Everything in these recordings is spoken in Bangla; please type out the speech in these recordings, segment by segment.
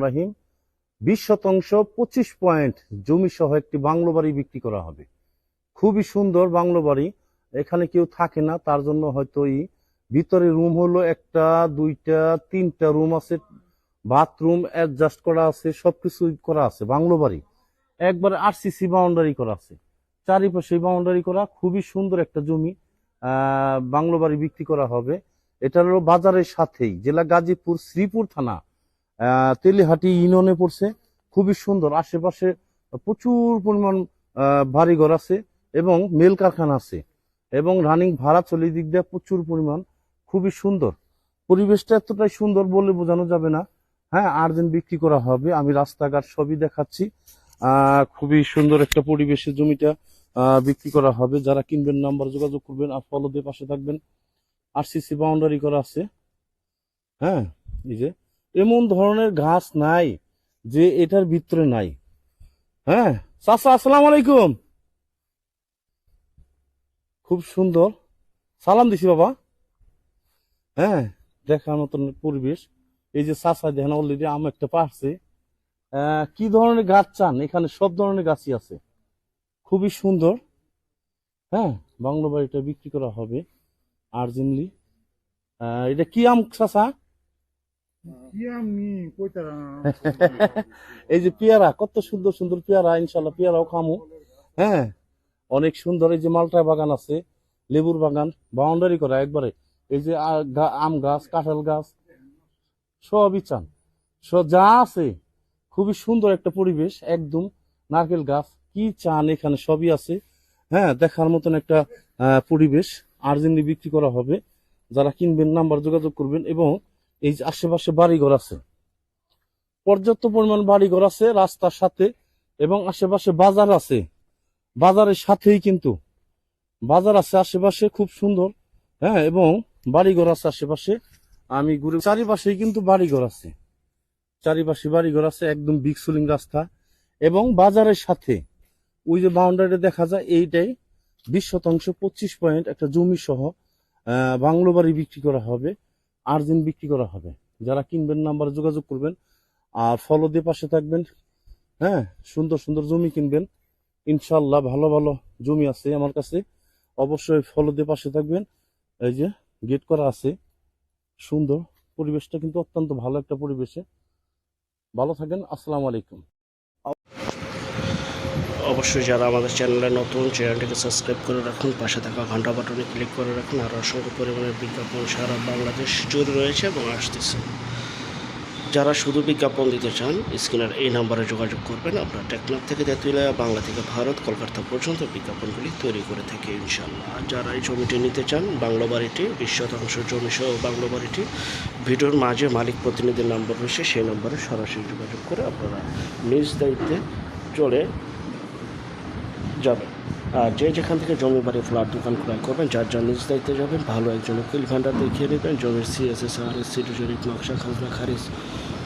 রহিম। 20 শতাংশ 25 পয়েন্ট জমি সহ একটি বাংলো বাড়ি বিক্রি করা হবে। খুবই সুন্দর বাংলো বাড়ি, এখানে কেউ থাকে না, তার জন্য হয়তো ভিতরে রুম হলো একটা, দুইটা, তিনটা রুম আছে, বাথরুম অ্যাডজাস্ট করা আছে, সবকিছু করা আছে। বাংলো বাড়ি একবারে আরসিসি বাউন্ডারি করা আছে, চারিপাশে বাউন্ডারি করা, খুবই সুন্দর একটা জমি। বাংলো বাড়ি বিক্রি করা হবে। এটা হলো বাজারের সাথেই, জেলা গাজীপুর, শ্রীপুর থানা, তেলিহাটি ইউনিয়নে পড়ছে। খুবই সুন্দর, আশেপাশে প্রচুর পরিমাণ বাড়িঘর আছে এবং মেল কারখানা আছে এবং রানিং ভাড়া চলে দিক দিয়ে প্রচুর পরিমাণ। খুবই সুন্দর পরিবেশটা, এতটাই সুন্দর বলে বোঝানো যাবে না। হ্যাঁ, আর্জেন্ট বিক্রি করা হবে, আমি রাস্তাঘাট সবই দেখাচ্ছি। খুবই সুন্দর একটা পরিবেশে জমিটা বিক্রি করা হবে। যারা কিনবেন নাম্বার যোগাযোগ করবেন আর ফলো দিয়ে পাশে থাকবেন। আরসিসি বাউন্ডারি করা আছে। হ্যাঁ, এই যে এমন ধরনের গাছ নাই যে এটার ভিতরে নাই। হ্যাঁ চাচা, আসসালামু আলাইকুম। খুব সুন্দর, সালাম দিছি বাবা। হ্যাঁ, দেখার মতন পরিবেশ। এই যে চাচা দেখেন অলরেডি আম একটা পারছে। কি ধরনের গাছ চান, এখানে সব ধরনের গাছই আছে। খুবই সুন্দর। হ্যাঁ, বাংলো বাড়িটা বিক্রি করা হবে আর্জেন্টলি। এটা কি আম চাচা? এই যে পেয়ারা, কত সুন্দর সুন্দর পেয়ারা, ইনশাল্লাহ পেয়ারাও খামু। হ্যাঁ, অনেক সুন্দর। এই যে মালটা বাগান আছে, লেবুর বাগান, বাউন্ডারি করা একবারে। এই যে আম গাছ, কাঁঠাল গাছ, সবই চান, সব যা আছে। খুবই সুন্দর একটা পরিবেশ, একদম নারকেল গাছ, কি চান এখানে সবই আছে। হ্যাঁ, দেখার মতন একটা পরিবেশ। আর্জেন্টলি বিক্রি করা হবে। যারা কিনবেন নাম্বার যোগাযোগ করবেন। এবং এই যে আশেপাশে বাড়িঘর আছে, পর্যাপ্ত পরিমাণ বাড়িঘর আছে রাস্তার সাথে, এবং আশেপাশে বাজার আছে, বাজারের সাথেই কিন্তু বাজার আছে আশেপাশে, খুব সুন্দর। হ্যাঁ, এবং বাড়িঘর আছে আশেপাশে। আমি ঘুরে, চারিপাশেই কিন্তু বাড়িঘর আছে, চারিপাশে বাড়িঘর আছে, একদম বিগ সুলিং রাস্তা এবং বাজারের সাথে। ওই যে বাউন্ডারি দেখা যায়, এইটাই 20 শতাংশ 25 পয়েন্ট একটা জমি সহ বাংলো বাড়ি বিক্রি করা হবে, আর্জেন্ট বিক্রি করা হবে। যারা কিনবেন নাম্বারে যোগাযোগ করবেন আর ফলো দিয়ে পাশে থাকবেন। হ্যাঁ, সুন্দর সুন্দর জমি কিনবেন ইনশাল্লাহ। ভালো ভালো জমি আছে আমার কাছে, অবশ্যই ফলো দিয়ে পাশে থাকবেন। এই যে গেট করা আছে, সুন্দর পরিবেশটা কিন্তু অত্যন্ত ভালো একটা পরিবেশে। ভালো থাকেন, আসসালামু আলাইকুম। অবশ্যই যারা আমাদের চ্যানেলে নতুন, চ্যানেলটিকে সাবস্ক্রাইব করে রাখুন, পাশে থাকা ঘন্টা বাটনে ক্লিক করে রাখুন। আর অসংখ্য পরিমাণের বিজ্ঞাপন সারা বাংলাদেশ জুড়ে রয়েছে এবং আসতেছে। যারা শুধু বিজ্ঞাপন দিতে চান, স্ক্রিনের এই নাম্বারে যোগাযোগ করবেন। আমরা টেকনাফ থেকে তেঁতুলিয়া, বাংলা থেকে ভারত, কলকাতা পর্যন্ত বিজ্ঞাপনগুলি তৈরি করে থাকি ইনশাল্লাহ। আর যারা এই জমিটি নিতে চান, বাংলো বাড়িটি 20 শতাংশ জমি সহ বাংলো বাড়িটি, ভিডিওর মাঝে মালিক প্রতিনিধির নাম্বার রয়েছে, সেই নম্বরে সরাসরি যোগাযোগ করে আপনারা নিজ দায়িত্বে চলে যাবেন। আর যে যেখান থেকে জমি বাড়ি ফ্ল্যাট দোকান ক্রয় করবেন, যার যার নিজ দায়িত্বে যাবেন, ভালো একজন উকিল ভান্ডার দেখিয়ে নেবেন। জমির সিএসএস, আরএস, সিটি জরিপ, নকশা, খাজনা খারিজ,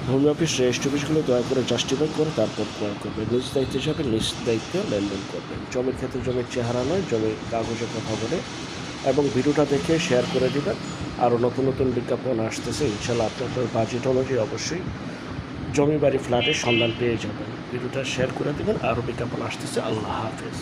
ভূমি অফিস, রেজিস্ট্রি অফিসগুলো দয়া করে জাস্টিফাই করে তারপর ক্রয় করবেন। নিজ দায়িত্বে যাবেন, নিজ দায়িত্বে লেনদেন করবেন। জমির ক্ষেত্রে জমির চেহারা নয়, জমির কাগজে কথা বলে এবং ভিডিওটা দেখে শেয়ার করে দেবেন। আরও নতুন নতুন বিজ্ঞাপন আসতেছে ইনশাল্লাহ। আপনাদের বাজেট অনুযায়ী অবশ্যই জমি বাড়ি ফ্ল্যাটের সন্ধান পেয়ে যাবেন। ভিডিওটা শেয়ার করে দেবেন। আরও বিজ্ঞাপন আসতেছে। আল্লাহ হাফেজ।